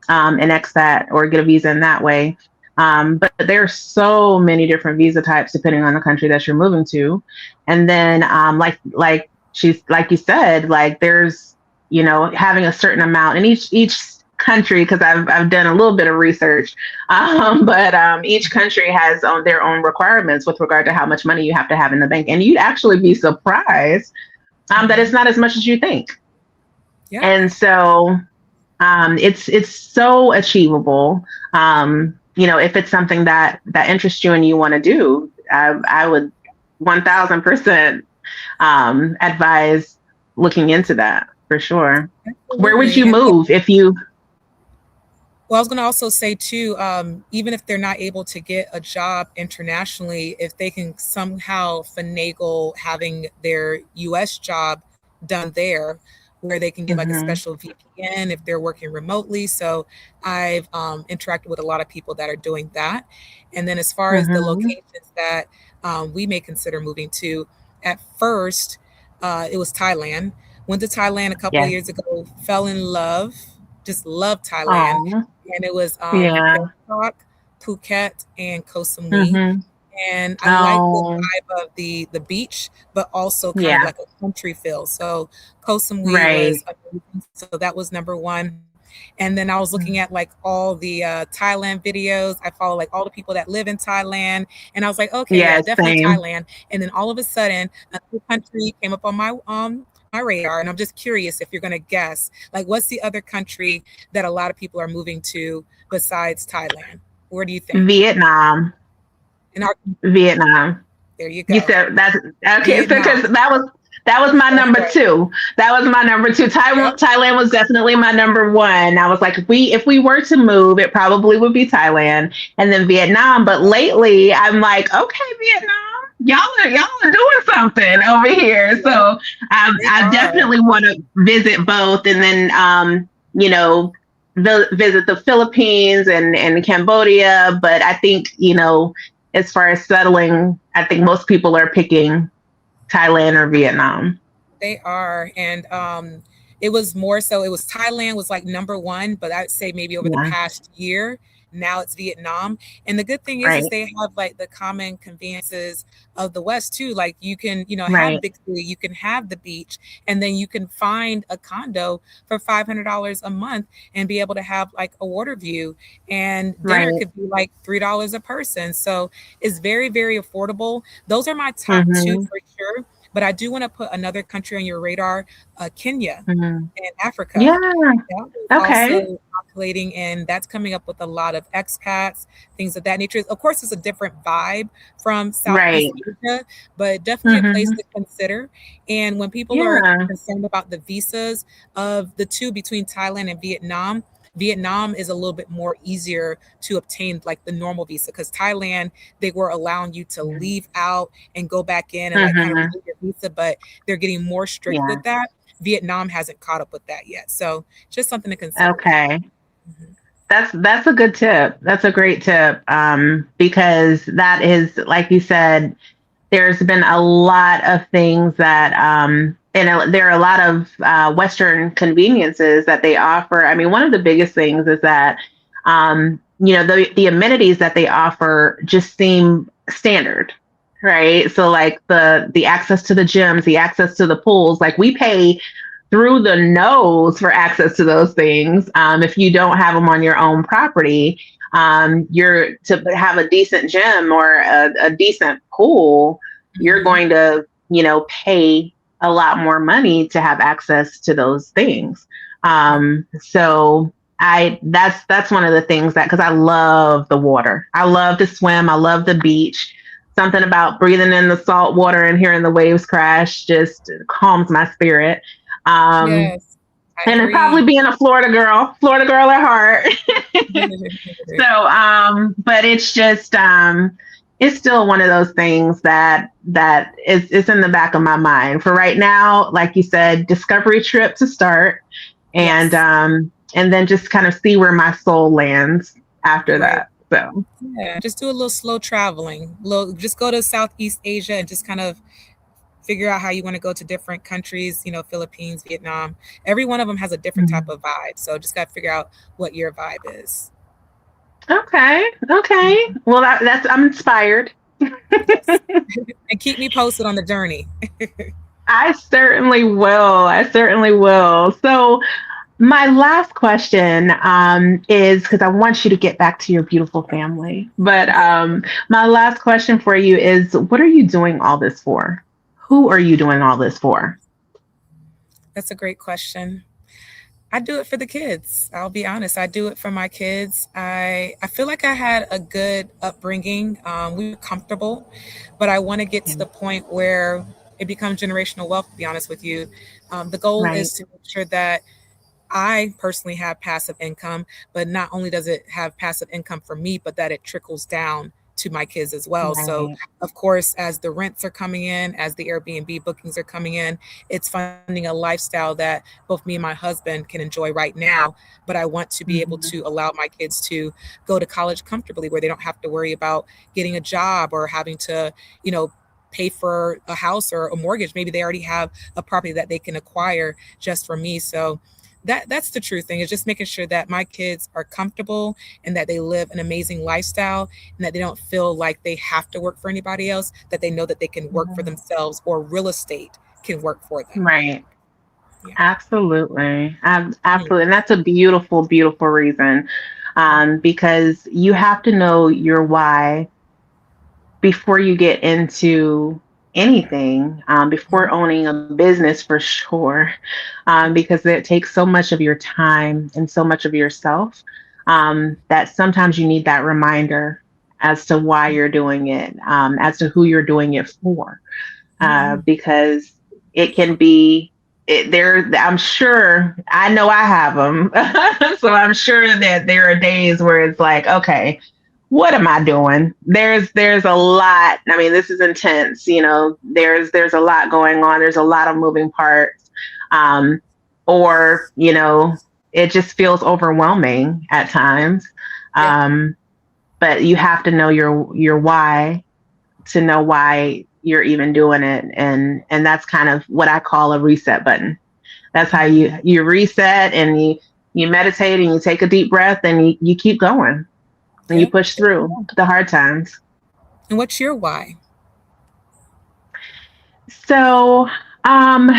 an expat or get a visa in that way. But there are so many different visa types depending on the country that you're moving to. And then, like you said, like there's, having a certain amount in each country, because I've done a little bit of research, but each country has their own requirements with regard to how much money you have to have in the bank, and you'd actually be surprised that it's Mhm. not as much as you think. Yep. And so it's so achievable. If it's something that interests you and you want to do, I would 1,000% advise looking into that for sure. Where would Absolutely. you And move if you? well, I was going to also say too, even if they're not able to get a job internationally, if they can somehow finagle having their U.S. job done there, where they can get like a Hmm. special VPN if they're working remotely. So I've interacted with a lot of people that are doing that. And then as far as the Hmm. locations that we may consider moving to, at first it was Thailand. Went to Thailand a couple of Yes. years ago, fell in love, just loved Thailand, Oh, and it was yeah. Bangkok, Phuket, and Koh Samui. Hmm. And I like the Oh, vibe of the beach, but also kind of yeah. like a country feel. So Koh Samui was Right. amazing. So that was number one. And then I was looking at like all the Thailand videos. I follow like all the people that live in Thailand, and I was like, okay, yeah, Yes. definitely Same. Thailand. And then all of a sudden, another country came up on my radar, and I'm just curious if you're gonna guess, like, what's the other country that a lot of people are moving to besides Thailand? Where do you think? Vietnam. And our, Vietnam. there you You go, said that's okay. So Vietnam. because that was my That's number right. two. That was my number two. Yep. Thailand was definitely my number one. I was like, if we were to move, it probably would be Thailand and then Vietnam. But lately, I'm like, okay, Vietnam, y'all are doing something over here. Yep. So They I are. definitely want to visit both, and then you know visit the Philippines and Cambodia. But I think as far as settling, I think most people are picking Thailand or Vietnam. They are. And it was more so, it was Thailand was like number one, but I'd say maybe over the Yeah, past year, now it's Vietnam. And the good thing is right, they have like the common conveniences of the West too. Like you can, have a right, big city, you can have the beach, and then you can find a condo for $500 a month and be able to have like a water view, and dinner right. could be like $3 a person. So it's very, very affordable. Those are my top two Hmm. for sure. But I do want to put another country on your radar, Kenya Hmm. in Africa. Yeah. That is Okay. also populating, and that's coming up with a lot of expats, things of that nature. Of course, it's a different vibe from Right. Southeast Asia, but definitely a place Hmm. to consider. And when people are Yeah. concerned about the visas of the two between Thailand and Vietnam, Vietnam is a little bit more easier to obtain, like the normal visa, because Thailand, they were allowing you to leave out and go back in and like kind of Hmm. renew your visa, but they're getting more strict Yeah. with that. Vietnam hasn't caught up with that yet. So just something to consider. Okay. Mhm. That's a good tip. That's a great tip. Because that is, like you said, there's been a lot of things that and there are a lot of Western conveniences that they offer. I mean, one of the biggest things is that the amenities that they offer just seem standard, right? So like the access to the gyms, the access to the pools, like we pay through the nose for access to those things. If you don't have them on your own property, you're to have a decent gym or a decent pool, you're Mhm. going to, pay a lot more money to have access to those things. Yep. So that's one of the things that, because I love the water. I love to swim. I love the beach. Something about breathing in the salt water and hearing the waves crash just calms my spirit. Um, Yes, I and it probably agree. being a Florida girl at heart. So, but it's just, it's still one of those things that is in the back of my mind for right now. Like you said, discovery trip to start, Yes, and then just kind of see where my soul lands after right. that. So, Yeah, just do a little slow traveling. Little, just go to Southeast Asia and just kind of figure out how you want to go to different countries, Philippines, Vietnam. Every one of them has a different type Mhm. of vibe. So just got to figure out what your vibe is. Okay. Okay. Mhm. Well, that's I'm inspired. Yes. And keep me posted on the journey. I certainly will. I certainly will. So, my last question is because I want you to get back to your beautiful family. But Yeah, my last question for you is what are you doing all this for? Who are you doing all this for? that's a great question. I do it for the kids. I'll be honest. I do it for my kids. I feel like I had a good upbringing. We were comfortable, but I want to get to the point where it becomes generational wealth. To be honest with you, the goal Right. is to make sure that I personally have passive income, but not only does it have passive income for me, but that it trickles down to my kids as well. So, Right. of course, as the rents are coming in, as the Airbnb bookings are coming in, it's funding a lifestyle that both me and my husband can enjoy right now. But I want to be able to Mhm. allow my kids to go to college comfortably where they don't have to worry about getting a job or having to, you know, pay for a house or a mortgage. Maybe they already have a property that they can acquire just for me. So that's the true thing, is just making sure that my kids are comfortable and that they live an amazing lifestyle and that they don't feel like they have to work for anybody else, that they know that they can work for Mhm. themselves or real estate can work for them. Right. Yeah. Absolutely. Mm. Absolutely. And that's a beautiful, beautiful reason Yeah. because you have to know your why before you get into anything, before Mhm. owning a business for sure, because it takes so much of your time and so much of yourself that sometimes you need that reminder as to why you're doing it, as to who you're doing it for, Mhm. because it can be. There, I'm sure. I know I have them, so I'm sure that there are days where it's like, okay, what am I doing? There's a lot. I mean, this is intense. There's a lot going on. There's a lot of moving parts. Um, or it just feels overwhelming at times. Yeah. Um, but you have to know your why to know why you're even doing it, and that's kind of what I call a reset button. That's how Mhm. you reset and you meditate and you take a deep breath and you keep going and you Yep. push There you through go. the hard times. And what's your why? So, um,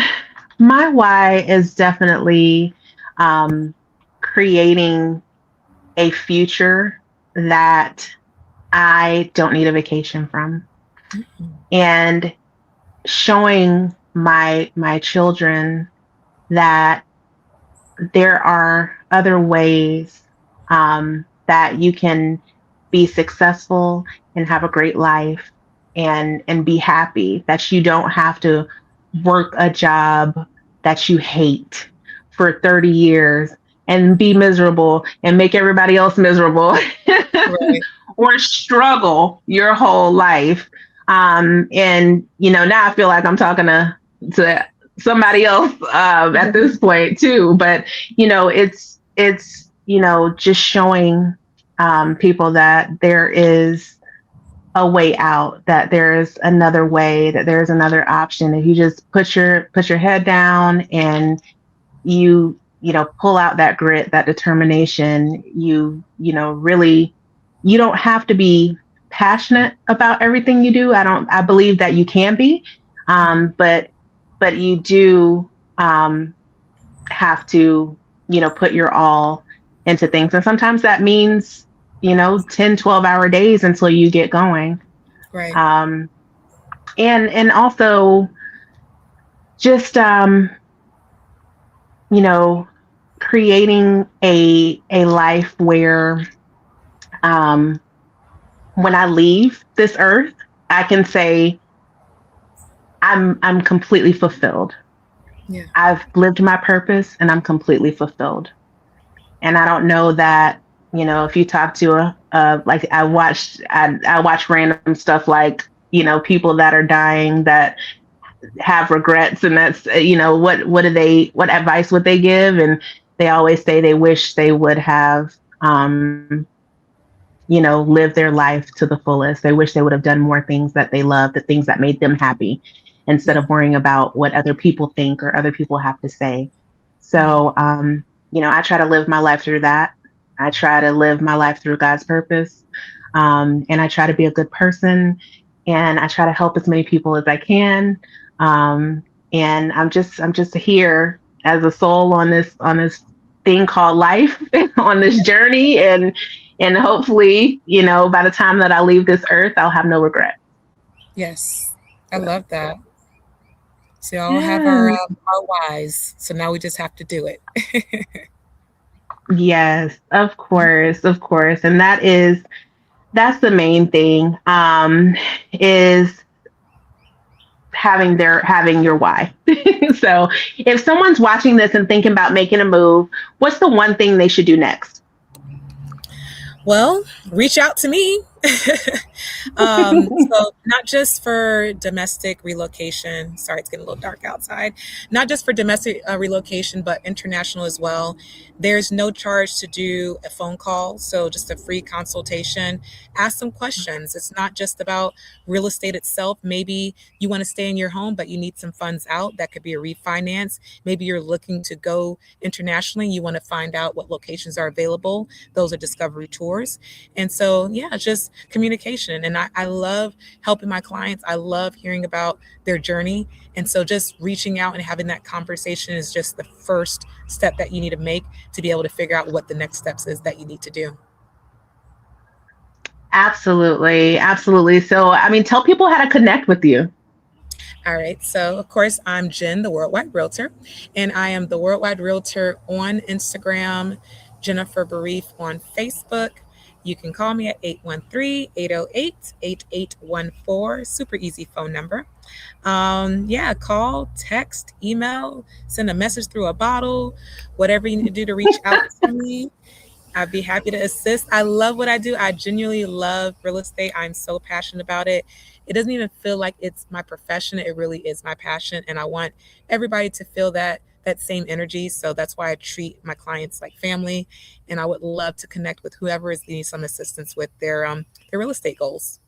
my why is definitely um, creating a future that I don't need a vacation from, Mhm. and showing my children that there are other ways that you can be successful and have a great life and be happy, that you don't have to work a job that you hate for 30 years and be miserable and make everybody else miserable Right. or struggle your whole life. And now I feel like I'm talking to somebody else at this point too. But it's just showing people that there is a way out, that there's another way, that there's another option. If you just put your head down and pull out that grit, that determination, really, you don't have to be passionate about everything you do. I believe that you can be, but you do have to put your all into things, and sometimes that means 10-12 hour days until you get going. Right. Um and also just you know creating a life where um when I leave this earth, I can say I'm completely fulfilled. Yeah. I've lived my purpose and I'm completely fulfilled. And I don't know that, if you talk to like I watch random stuff like, people that are dying that have regrets, and that's, what advice would they give? And they always say they wish they would have, lived their life to the fullest. They wish they would have done more things that they love, the things that made them happy. instead Yeah. of worrying about what other people think or other people have to say. Mm. So, I try to live my life through that. I try to live my life through God's purpose. And I try to be a good person, and I try to help as many people as I can. Um, and I'm just here as a soul on this thing called life, on this journey, and hopefully, by the time that I leave this earth, I'll have no regret. Yes. I So, love that. So we all have yes, our whys. So now we just have to do it. yes, of course, and that's the main thing. Is having your why. So if someone's watching this and thinking about making a move, what's the one thing they should do next? Well, reach out to me. So not just for domestic relocation. Sorry, it's getting a little dark outside. Not just for domestic relocation, but international as well. There's no charge to do a phone call, so just a free consultation. Ask some questions. It's not just about real estate itself. Maybe you want to stay in your home, but you need some funds out. That could be a refinance. Maybe you're looking to go internationally. You want to find out what locations are available. Those are discovery tours. And so, yeah, it's just communication. And I love helping my clients. I love hearing about their journey. And so, just reaching out and having that conversation is just the first step that you need to make to be able to figure out what the next steps is that you need to do. Absolutely, absolutely. So, I mean, tell people how to connect with you. All right. So, of course, I'm Jen, the Worldwide Realtor, and I am the Worldwide Realtor on Instagram, Jennifer Barif on Facebook. You can call me at 813-808-8814. Super easy phone number. Yeah, call, text, email, send a message through a bottle, whatever you need to do to reach out to me. I'd be happy to assist. I love what I do. I genuinely love real estate. I'm so passionate about it. It doesn't even feel like it's my profession. It really is my passion, and I want everybody to feel that same energy. So that's why I treat my clients like family, and I would love to connect with whoever is needing some assistance with their real estate goals.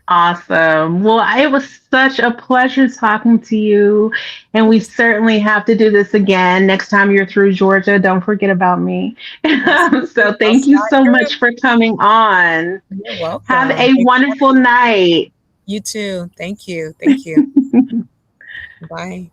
Awesome. Well, it was such a pleasure talking to you. And we You too. certainly have to do this again. Next time you're through Georgia, don't forget about me. Absolutely. So I'll thank you slide so much through. for coming on. You're Have welcome. a Thank you. wonderful night. You too. Thank you. Thank you. Bye. Bye.